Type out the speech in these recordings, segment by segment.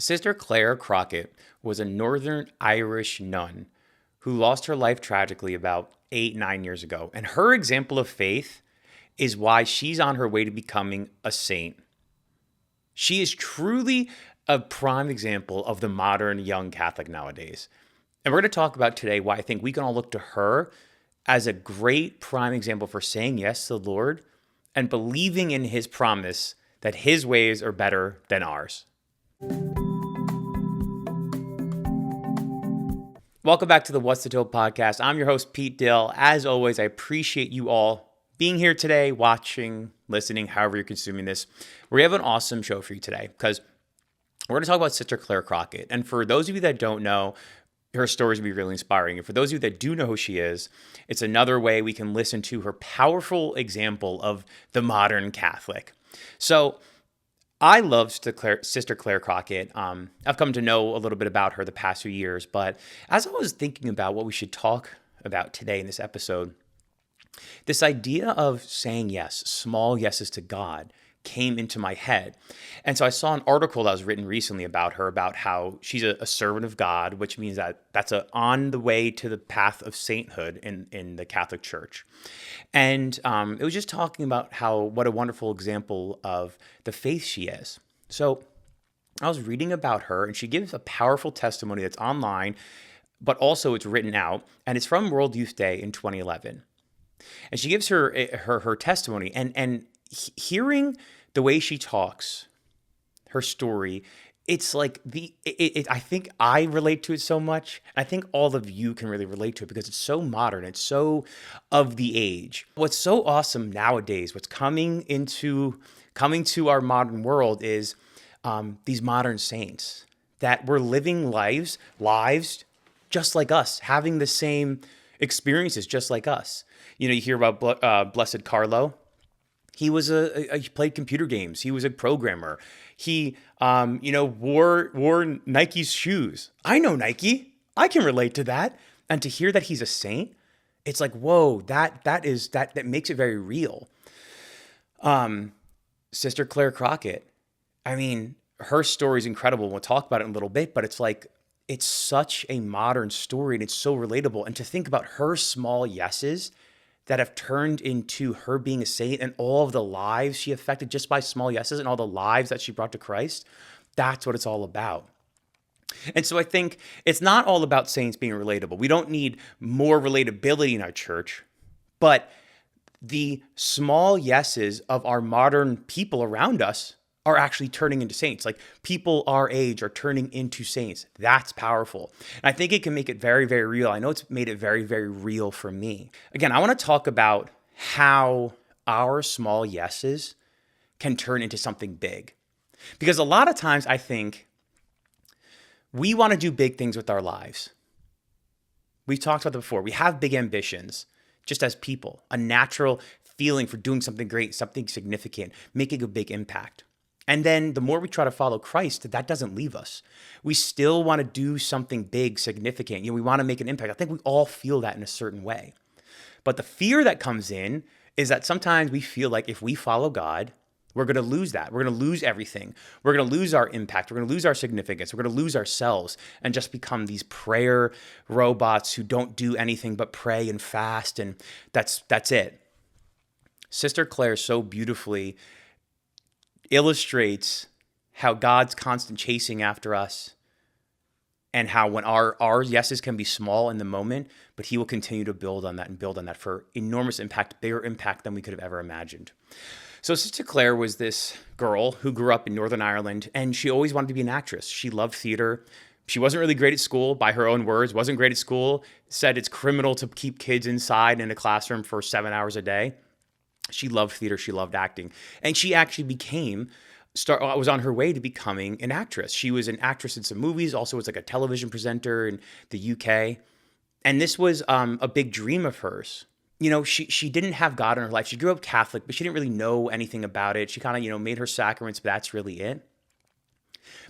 Sister Clare Crockett was a Northern Irish nun who lost her life tragically about 8, 9 years ago. And her example of faith is why she's on her way to becoming a saint. She is truly a prime example of the modern young Catholic nowadays. And we're going to talk about today why I think we can all look to her as a great prime example for saying yes to the Lord and believing in his promise that his ways are better than ours. Welcome back to the What's the Dill podcast. I'm your host, Pete Dill. As always, I appreciate you all being here today, watching, listening, however you're consuming this. We have an awesome show for you today because we're going to talk about Sister Clare Crockett. And for those of you that don't know, her stories will be really inspiring. And for those of you that do know who she is, it's another way we can listen to her powerful example of the modern Catholic. So I love Sister Clare Crockett. I've come to know a little bit about her the past few years, but as I was thinking about what we should talk about today in this episode, this idea of saying yes, small yeses to God, came into my head. And so I saw an article that was written recently about her, about how she's a servant of God, which means that that's on the way to the path of sainthood in the Catholic Church. And it was just talking about what a wonderful example of the faith she is. So I was reading about her, and she gives a powerful testimony that's online, but also it's written out, and it's from World Youth Day in 2011. And she gives her testimony, and hearing the way she talks, her story, it's like I think I relate to it so much. I think all of you can really relate to it because it's so modern. It's so of the age. What's so awesome nowadays, what's coming to our modern world is these modern saints that were living lives just like us, having the same experiences just like us. You know, you hear about Blessed Carlo. He was he played computer games. He was a programmer. He, wore Nike's shoes. I know Nike. I can relate to that. And to hear that he's a saint, it's like, whoa, that makes it very real. Sister Clare Crockett. I mean, her story is incredible. We'll talk about it in a little bit, but it's like, it's such a modern story and it's so relatable. And to think about her small yeses that have turned into her being a saint and all of the lives she affected just by small yeses and all the lives that she brought to Christ, that's what it's all about. And so I think it's not all about saints being relatable. We don't need more relatability in our church, but the small yeses of our modern people around us are actually turning into saints. Like people our age are turning into saints. That's powerful. And I think it can make it very, very real. I know it's made it very, very real for me. Again, I want to talk about how our small yeses can turn into something big. Because a lot of times I think we want to do big things with our lives. We've talked about that before. We have big ambitions just as people, a natural feeling for doing something great, something significant, making a big impact. And then the more we try to follow Christ, that doesn't leave us. We still want to do something big, significant. We want to make an impact. I think we all feel that in a certain way. But the fear that comes in is that sometimes we feel like if we follow God, we're going to lose that. We're going to lose everything. We're going to lose our impact. We're going to lose our significance. We're going to lose ourselves and just become these prayer robots who don't do anything but pray and fast. And that's it. Sister Clare so beautifully illustrates how God's constant chasing after us and how when our yeses can be small in the moment, but he will continue to build on that for enormous impact, bigger impact than we could have ever imagined. So Sister Clare was this girl who grew up in Northern Ireland, and she always wanted to be an actress. She loved theater. She wasn't really great at school, by her own words, wasn't great at school, said it's criminal to keep kids inside in a classroom for 7 hours a day. She loved theater. She loved acting. And she actually was on her way to becoming an actress. She was an actress in some movies, also was like a television presenter in the UK. And this was a big dream of hers. You know, she didn't have God in her life. She grew up Catholic, but she didn't really know anything about it. She kind of, made her sacraments, but that's really it.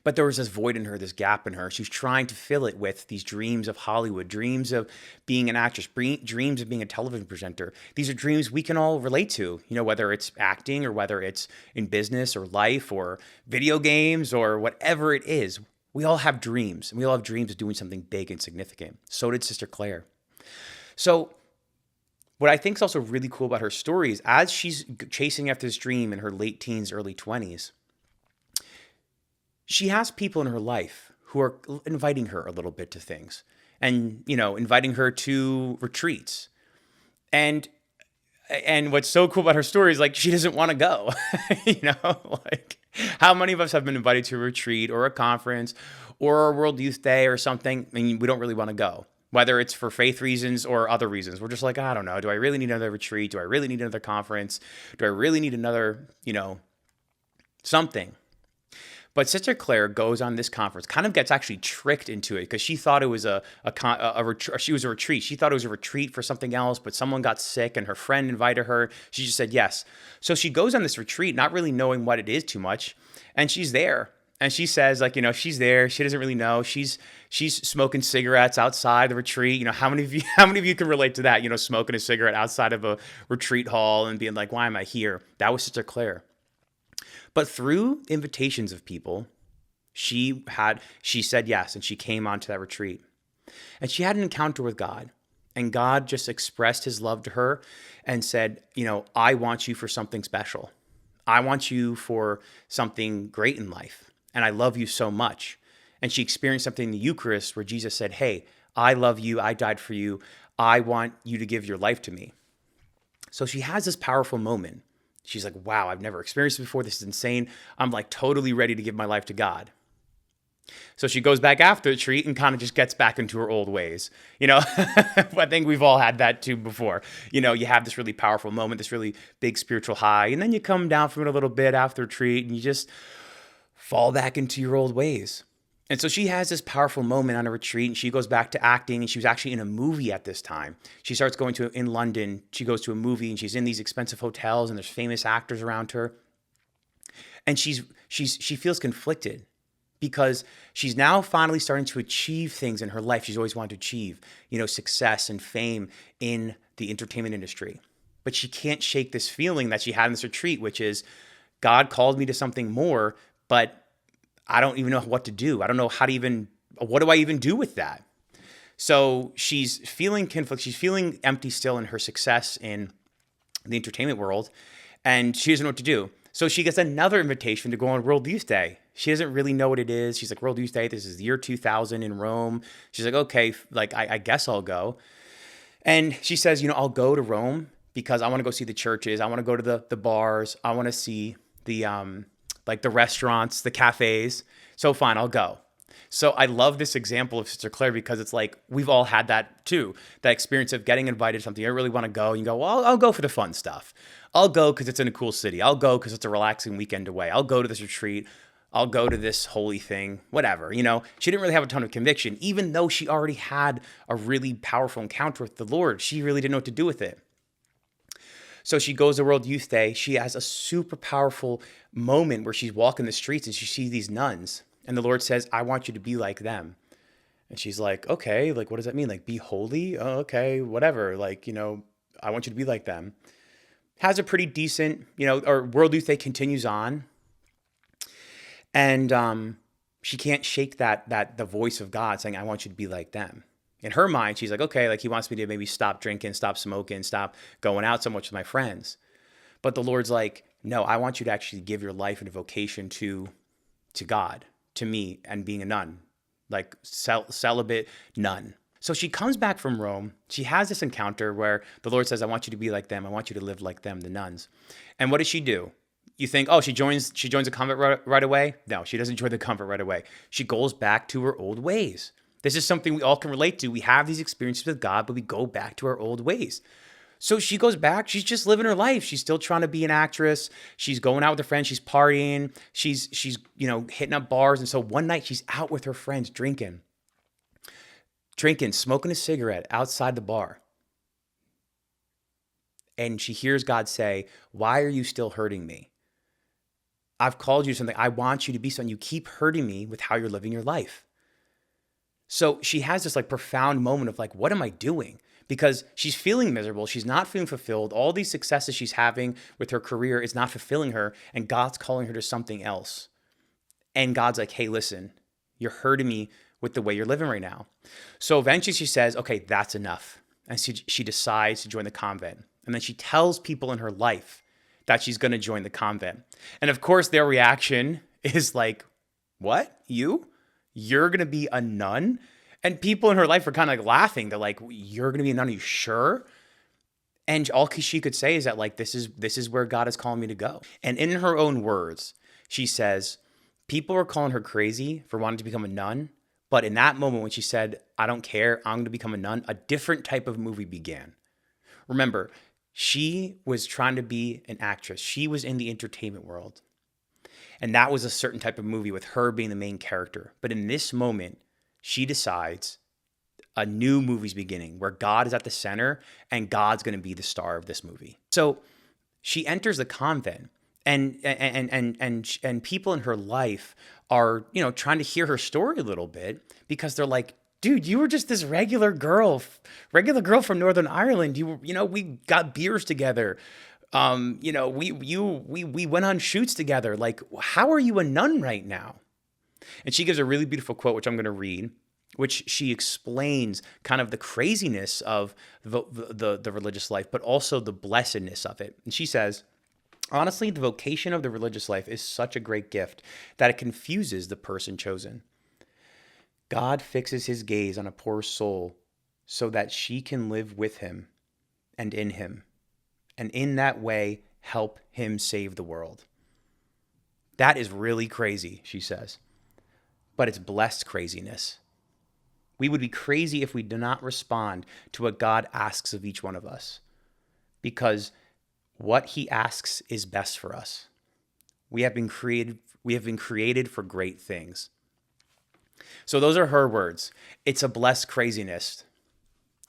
But there was this void in her, this gap in her. She was trying to fill it with these dreams of Hollywood, dreams of being an actress, dreams of being a television presenter. These are dreams we can all relate to, whether it's acting or whether it's in business or life or video games or whatever it is. We all have dreams, and we all have dreams of doing something big and significant. So did Sister Clare. So what I think is also really cool about her story is as she's chasing after this dream in her late teens, early 20s, she has people in her life who are inviting her a little bit to things and, inviting her to retreats. And what's so cool about her story is like she doesn't want to go. Like how many of us have been invited to a retreat or a conference or a World Youth Day or something, and we don't really want to go, whether it's for faith reasons or other reasons. We're just like, I don't know. Do I really need another retreat? Do I really need another conference? Do I really need another, something? But Sister Clare goes on this conference, kind of gets actually tricked into it because she thought it was a retreat. She thought it was a retreat for something else, but someone got sick and her friend invited her. She just said yes. So she goes on this retreat, not really knowing what it is too much. And she's there. And she says, she's there. She doesn't really know. She's smoking cigarettes outside the retreat. How many of you can relate to that? Smoking a cigarette outside of a retreat hall and being like, why am I here? That was Sister Clare. But through invitations of people, she said yes, and she came onto that retreat. And she had an encounter with God. And God just expressed his love to her and said, I want you for something special. I want you for something great in life. And I love you so much. And she experienced something in the Eucharist where Jesus said, hey, I love you. I died for you. I want you to give your life to me. So she has this powerful moment. She's like, wow, I've never experienced it before. This is insane. I'm like totally ready to give my life to God. So she goes back after the retreat and kind of just gets back into her old ways. I think we've all had that too before. You have this really powerful moment, this really big spiritual high, and then you come down from it a little bit after the retreat and you just fall back into your old ways. And so she has this powerful moment on a retreat and she goes back to acting, and she was actually in a movie at this time. She starts going in London, she goes to a movie and she's in these expensive hotels and there's famous actors around her. And she feels conflicted because she's now finally starting to achieve things in her life she's always wanted to achieve, success and fame in the entertainment industry. But she can't shake this feeling that she had in this retreat, which is God called me to something more, but I don't even know what to do. I don't know what do I even do with that? So she's feeling conflict. She's feeling empty still in her success in the entertainment world, and she doesn't know what to do. So she gets another invitation to go on World Youth Day. She doesn't really know what it is. She's like, World Youth Day, this is the year 2000 in Rome. She's like, okay, I guess I'll go. And she says, I'll go to Rome because I want to go see the churches. I want to go to the bars. I want to see the restaurants, the cafes. So fine, I'll go. So I love this example of Sister Clare because it's like we've all had that too. That experience of getting invited to something. You don't really want to go. And you go, well, I'll go for the fun stuff. I'll go because it's in a cool city. I'll go because it's a relaxing weekend away. I'll go to this retreat. I'll go to this holy thing, whatever. She didn't really have a ton of conviction, even though she already had a really powerful encounter with the Lord. She really didn't know what to do with it. So she goes to World Youth Day. She has a super powerful moment where she's walking the streets and she sees these nuns. And the Lord says, I want you to be like them. And she's like, okay, what does that mean? Be holy? Oh, okay, whatever. I want you to be like them. Has a pretty decent, or World Youth Day continues on. And she can't shake the voice of God saying, I want you to be like them. In her mind, she's like, okay, he wants me to maybe stop drinking, stop smoking, stop going out so much with my friends. But the Lord's like, no, I want you to actually give your life and vocation to God, to me, and being a nun, celibate nun. So she comes back from Rome. She has this encounter where the Lord says, I want you to be like them. I want you to live like them, the nuns. And what does she do? You think, oh, she joins a convent right away? No, she doesn't join the convent right away. She goes back to her old ways. This is something we all can relate to. We have these experiences with God, but we go back to our old ways. So she goes back. She's just living her life. She's still trying to be an actress. She's going out with her friends. She's partying. She's hitting up bars. And so one night she's out with her friends drinking, smoking a cigarette outside the bar. And she hears God say, why are you still hurting me? I've called you to something. I want you to be something. You keep hurting me with how you're living your life. So she has this profound moment of what am I doing? Because she's feeling miserable. She's not feeling fulfilled. All these successes she's having with her career is not fulfilling her. And God's calling her to something else. And God's like, hey, listen, You're hurting me with the way you're living right now. So eventually she says, okay, that's enough. And she decides to join the convent. And then she tells people in her life that she's going to join the convent. And of course, their reaction is like, what? You're going to be a nun? And people in her life are kind of like laughing. They're like, you're going to be a nun? Are you sure? And all she could say is that like, this is where God is calling me to go. And in her own words, she says, people were calling her crazy for wanting to become a nun. But in that moment when she said, I don't care, I'm going to become a nun, a different type of movie began. Remember, she was trying to be an actress. She was in the entertainment world. And that was a certain type of movie with her being the main character. But in this moment, she decides a new movie's beginning where God is at the center and God's going to be the star of this movie. So she enters the convent. And people in her life are, trying to hear her story a little bit because they're like, dude, you were just this regular girl from Northern Ireland. We got beers together. We went on shoots together. Like, how are you a nun right now? And she gives a really beautiful quote, which I'm going to read, which she explains kind of the craziness of the religious life, but also the blessedness of it. And she says, honestly, the vocation of the religious life is such a great gift that it confuses the person chosen. God fixes his gaze on a poor soul so that she can live with him and in him, and in that way help him save the world. That is really crazy, she says, but it's blessed craziness. We would be crazy if we do not respond to what God asks of each one of us, because what he asks is best for us. We have been created for great things. So those are her words. It's a blessed craziness.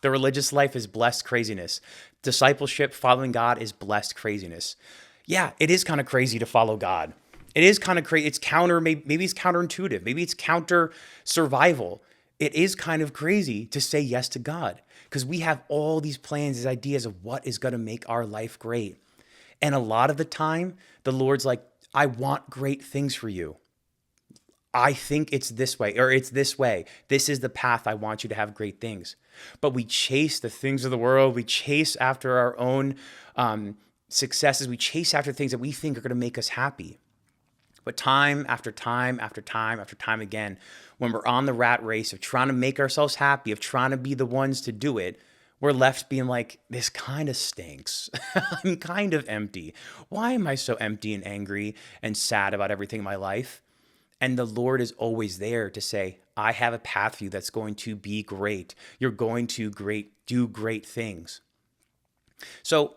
The religious life is blessed craziness. Discipleship, following God, is blessed craziness. Yeah, it is kind of crazy to follow God. It is kind of crazy. It's maybe it's counterintuitive. Maybe it's counter survival. It is kind of crazy to say yes to God because we have all these plans, these ideas of what is going to make our life great. And a lot of the time, the Lord's like, I want great things for you. I think it's this way, or it's this way. This is the path I want you to have great things. But we chase the things of the world. We chase after our own successes. We chase after things that we think are going to make us happy. But time after time after time after time again, when we're on the rat race of trying to make ourselves happy, of trying to be the ones to do it, we're left being like, this kind of stinks. I'm kind of empty. Why am I so empty and angry and sad about everything in my life? And the Lord is always there to say, I have a path for you that's going to be great. You're going to do great things. So,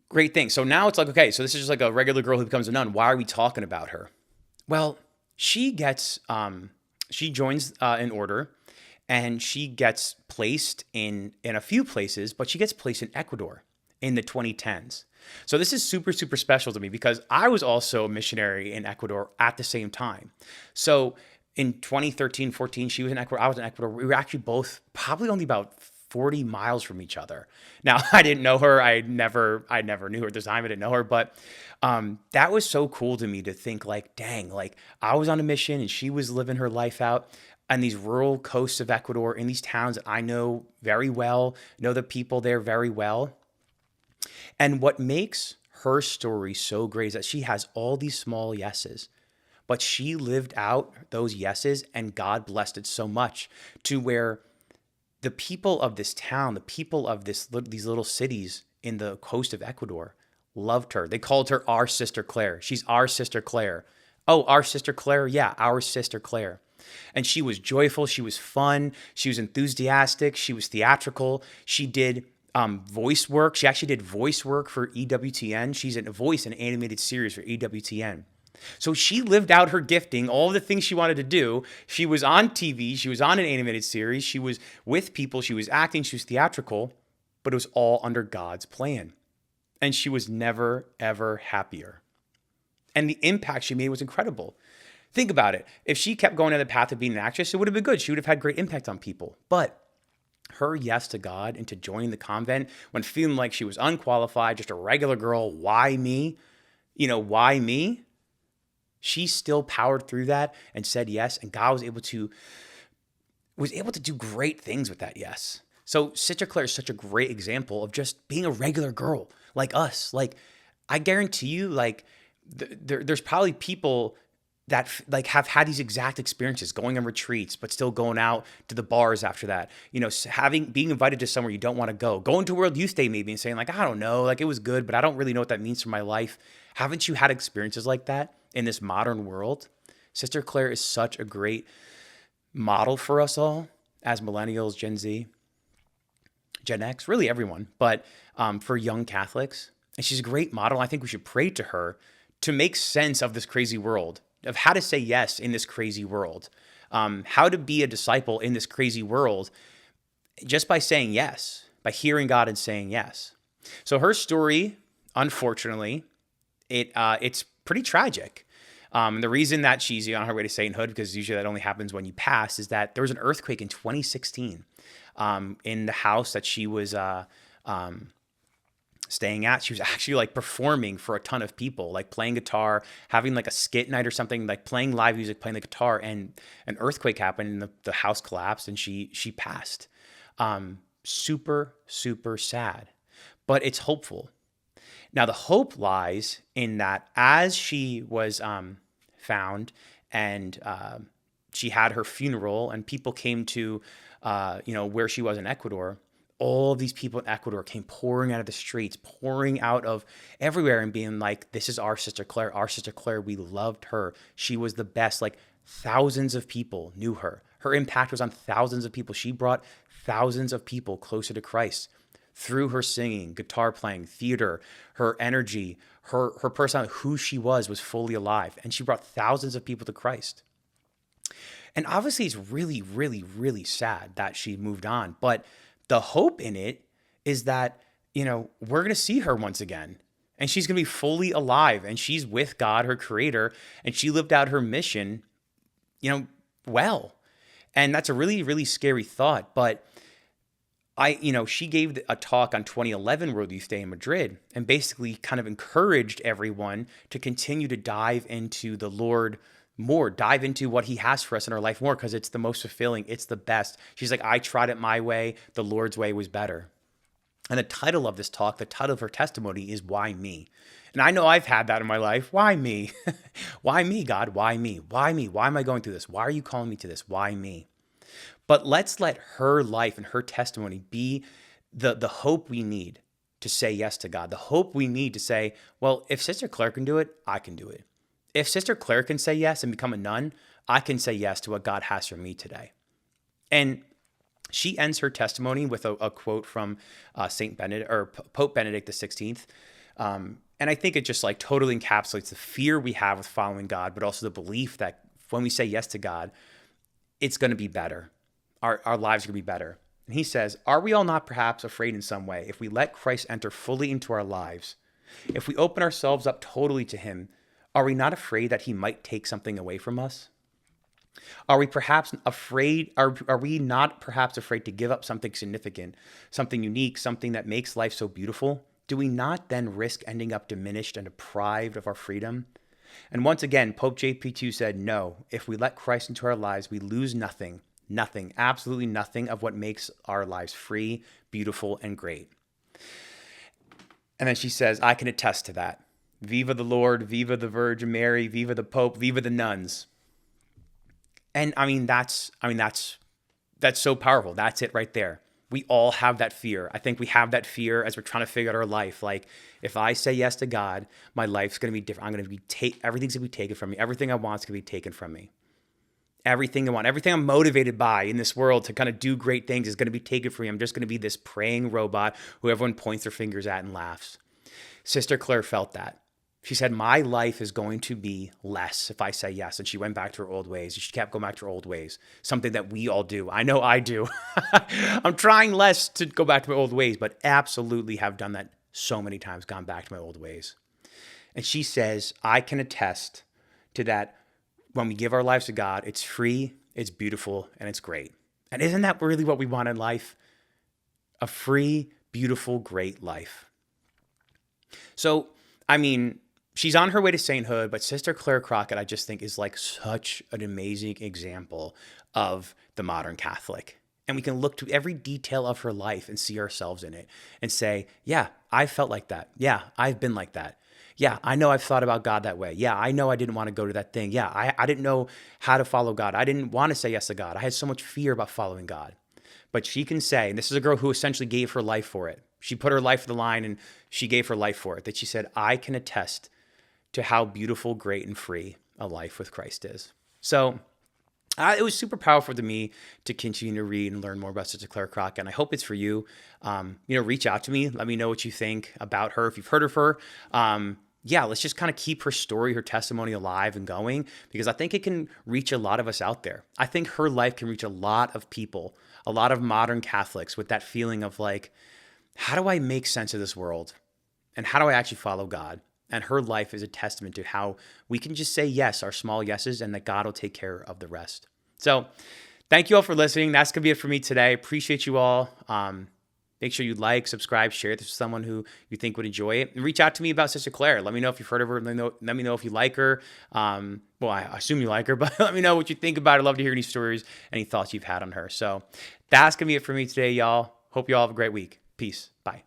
great things. So now it's like, okay, so this is just like a regular girl who becomes a nun. Why are we talking about her? Well, she joins an order, and she gets placed in a few places, but she gets placed in Ecuador in the 2010s. So this is super, super special to me because I was also a missionary in Ecuador at the same time. So in 2013, 14, she was in Ecuador, I was in Ecuador. We were actually both probably only about 40 miles from each other. Now, I didn't know her. I never knew her at the time. I didn't know her, but that was so cool to me to think like, dang, like I was on a mission and she was living her life out on these rural coasts of Ecuador in these towns that I know very well, know the people there very well. And what makes her story so great is that she has all these small yeses, but she lived out those yeses and God blessed it so much to where the people of this town, the people of these little cities in the coast of Ecuador loved her. They called her our Sister Clare. She's our Sister Clare. Oh, our Sister Clare? Yeah, our Sister Clare. And she was joyful. She was fun. She was enthusiastic. She was theatrical. She did voice work. She actually did voice work for EWTN. She's a voice in an animated series for EWTN. So she lived out her gifting, all the things she wanted to do. She was on TV. She was on an animated series. She was with people. She was acting. She was theatrical. But it was all under God's plan. And she was never, ever happier. And the impact she made was incredible. Think about it. If she kept going down the path of being an actress, it would have been good. She would have had great impact on people. But her yes to God and to joining the convent when feeling like she was unqualified, just a regular girl, why me? Why me? She still powered through that and said yes, and God was able to do great things with that yes. So Sister Clare is such a great example of just being a regular girl like us. Like, I guarantee you, like, there's probably people that like have had these exact experiences, going on retreats, but still going out to the bars after that. You know, being invited to somewhere you don't want to go, going to World Youth Day maybe and saying like, I don't know, like it was good, but I don't really know what that means for my life. Haven't you had experiences like that in this modern world? Sister Clare is such a great model for us all as millennials, Gen Z, Gen X, really everyone, but for young Catholics. And she's a great model. I think we should pray to her to make sense of this crazy world, of how to say yes in this crazy world, how to be a disciple in this crazy world just by saying yes, by hearing God and saying yes. So her story, unfortunately, it's pretty tragic. The reason that she's on her way to sainthood, because usually that only happens when you pass, is that there was an earthquake in 2016 in the house that she was staying at. She was actually like performing for a ton of people, like playing guitar, having like a skit night or something, like playing live music, playing the guitar, and an earthquake happened and the house collapsed and she passed. Super, super sad, but it's hopeful. Now, the hope lies in that as she was found and she had her funeral and people came to, where she was in Ecuador, all of these people in Ecuador came pouring out of the streets, pouring out of everywhere and being like, this is our Sister Clare, our Sister Clare. We loved her. She was the best. Like, thousands of people knew her. Her impact was on thousands of people. She brought thousands of people closer to Christ through her singing, guitar playing, theater, her energy, her personality, who she was fully alive. And she brought thousands of people to Christ. And obviously it's really, really, really sad that she moved on. But the hope in it is that, we're going to see her once again. And she's going to be fully alive. And she's with God, her creator. And she lived out her mission, well. And that's a really, really scary thought. But she gave a talk on 2011 World Youth Day in Madrid and basically kind of encouraged everyone to continue to dive into the Lord more, dive into what he has for us in our life more, because it's the most fulfilling. It's the best. She's like, I tried it my way. The Lord's way was better. And the title of this talk, the title of her testimony is Why Me? And I know I've had that in my life. Why me? Why me, God? Why me? Why me? Why am I going through this? Why are you calling me to this? Why me? But let's let her life and her testimony be the hope we need to say yes to God. The hope we need to say, well, if Sister Clare can do it, I can do it. If Sister Clare can say yes and become a nun, I can say yes to what God has for me today. And she ends her testimony with a quote from Saint Benedict or Pope Benedict XVI. And I think it just like totally encapsulates the fear we have with following God, but also the belief that when we say yes to God, it's going to be better. Our lives are going to be better. And he says, are we all not perhaps afraid in some way if we let Christ enter fully into our lives? If we open ourselves up totally to him, are we not afraid that he might take something away from us? Are we perhaps afraid? Are we not perhaps afraid to give up something significant, something unique, something that makes life so beautiful? Do we not then risk ending up diminished and deprived of our freedom? And once again, Pope JP2 said, no, if we let Christ into our lives, we lose nothing, absolutely nothing of what makes our lives free, beautiful, and great. And then she says, I can attest to that. Viva the Lord, viva the Virgin Mary, viva the Pope, viva the nuns. And that's so powerful. That's it right there. We all have that fear. I think we have that fear as we're trying to figure out our life. Like, if I say yes to God, my life's going to be different. Everything's going to be taken from me. Everything I want is going to be taken from me. Everything I want, everything I'm motivated by in this world to kind of do great things is going to be taken from me. I'm just going to be this praying robot who everyone points their fingers at and laughs. Sister Clare felt that. She said, my life is going to be less if I say yes. And she went back to her old ways. She kept going back to her old ways, something that we all do. I know I do. I'm trying less to go back to my old ways, but absolutely have done that so many times, gone back to my old ways. And she says, I can attest to that. When we give our lives to God, it's free, it's beautiful, and it's great. And isn't that really what we want in life? A free, beautiful, great life. So, she's on her way to sainthood, but Sister Clare Crockett, I just think, is like such an amazing example of the modern Catholic. And we can look to every detail of her life and see ourselves in it and say, yeah, I felt like that. Yeah, I've been like that. Yeah, I know I've thought about God that way. Yeah, I know I didn't want to go to that thing. Yeah, I didn't know how to follow God. I didn't want to say yes to God. I had so much fear about following God. But she can say, and this is a girl who essentially gave her life for it. She put her life on the line and she gave her life for it. That she said, I can attest to how beautiful, great, and free a life with Christ is. So it was super powerful to me to continue to read and learn more about Sister Clare Crockett, and I hope it's for you. Reach out to me. Let me know what you think about her. If you've heard of her, let's just kind of keep her story, her testimony alive and going, because I think it can reach a lot of us out there. I think her life can reach a lot of people, a lot of modern Catholics with that feeling of like, how do I make sense of this world? And how do I actually follow God? And her life is a testament to how we can just say yes, our small yeses, and that God will take care of the rest. So thank you all for listening. That's going to be it for me today. Appreciate you all. Make sure you like, subscribe, share this with someone who you think would enjoy it. And reach out to me about Sister Clare. Let me know if you've heard of her. Let me know if you like her. I assume you like her, but let me know what you think about her. I'd love to hear any stories, any thoughts you've had on her. So that's going to be it for me today, y'all. Hope you all have a great week. Peace. Bye.